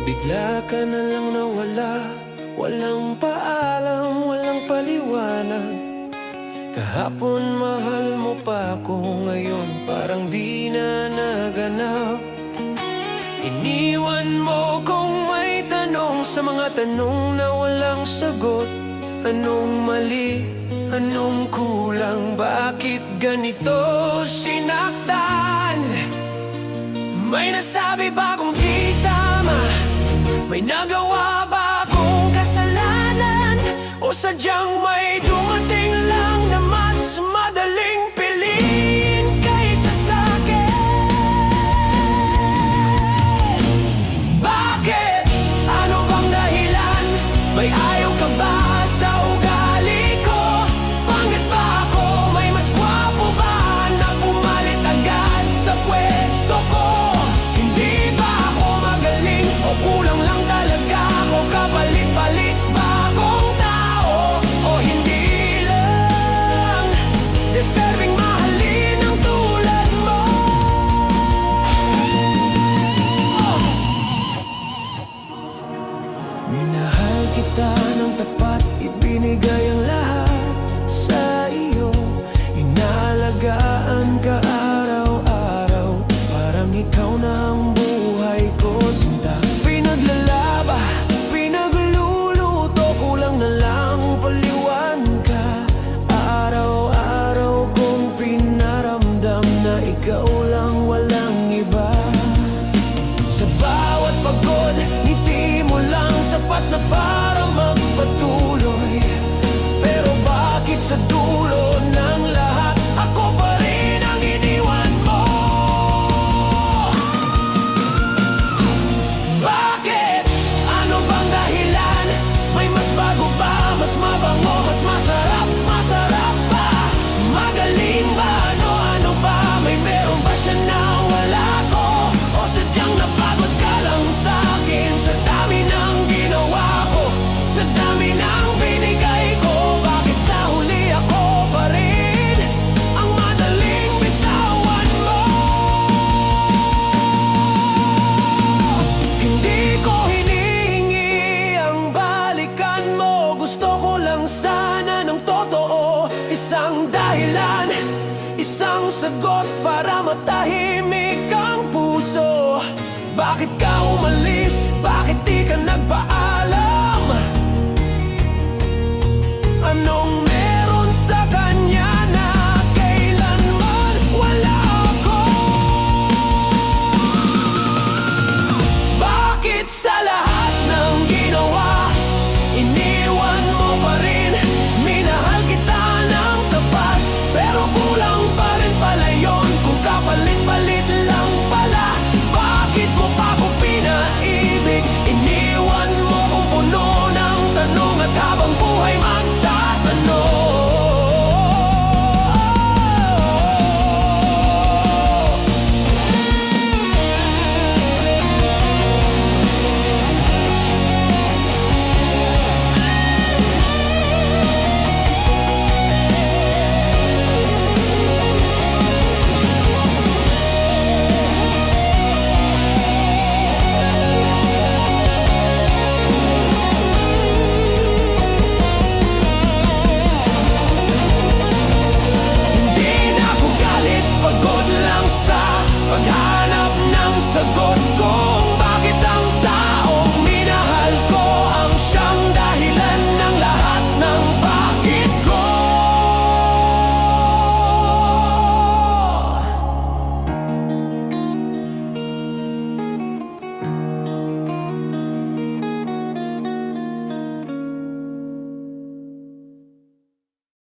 Bigla ka na lang nawala, walang paalam, walang paliwanag. Kahapon mahal mo pa ako, ngayon parang di na naganap. Iniwan mo kong may tanong sa mga tanong na walang sagot. Anong mali? Anong kulang? Bakit ganito sinaktan? May nasabi ba kung di tama? May nagawa ba akong kasalanan? O sadyang may dumating lang na mas madaling piliin kaysa sa'kin? Bakit? Ano bang dahilan? May ayaw ka ba sa ugali ko? Bakit ba ako? May mas gwapo ba na pumalit agad sa pwesto ko? Hindi ba ako magaling o kulang lang talaga ako? Kapalit-palit ba akong tao o hindi lang deserving mahalin ang tulad mo? Minahal kita ng tapat, ibinigay ang lahat sa iyo. Inaalagaan ka araw-araw, parang ikaw na ang buhay ko, sinta. Pinaglalaba, pinagluluto, kulang na lang paliwan ka. Araw-araw kong pinaramdam na ikaw lang, walang iba. Sa bawat pagod, ngiti mo lang sapat na para magpatuloy. Pero bakit sa dulo ng lahat ako pa rin ang iniwan mo? Bakit? Ano bang dahilan? May mas bago ba? Mas mabango? Mas masarap? Masarap pa? Magaling ba? Ano ba? May meron ba siya na wala ko? O sadyang napagod ka lang sa'kin sa dami ng ginawa ko, sa dami ng binigay ko? Bakit sa huli ako pa rin ang madaling bitawan mo? Hindi ko hinihingi ang balikan mo, gusto ko lang sana ng totoo. Isang dahilan, isang sagot para matahimik ang puso. Bakit ka umalis? Bakit di ka nagpaalam? Anong meron sa kanya na kailanman wala ako? Bakit sa lahat ng ginawa, iniwan mo pa rin? Minahal kita ng tapat, pero kulang pa rin pala yun. Kung kapalit-palit lang pala, bakit mo pa ako pinaibig? Iniwan mo kong puno ng tanong at habang buhay magtatanong. Hindi na ako galit, pagod lang sa paghanap ng sagot.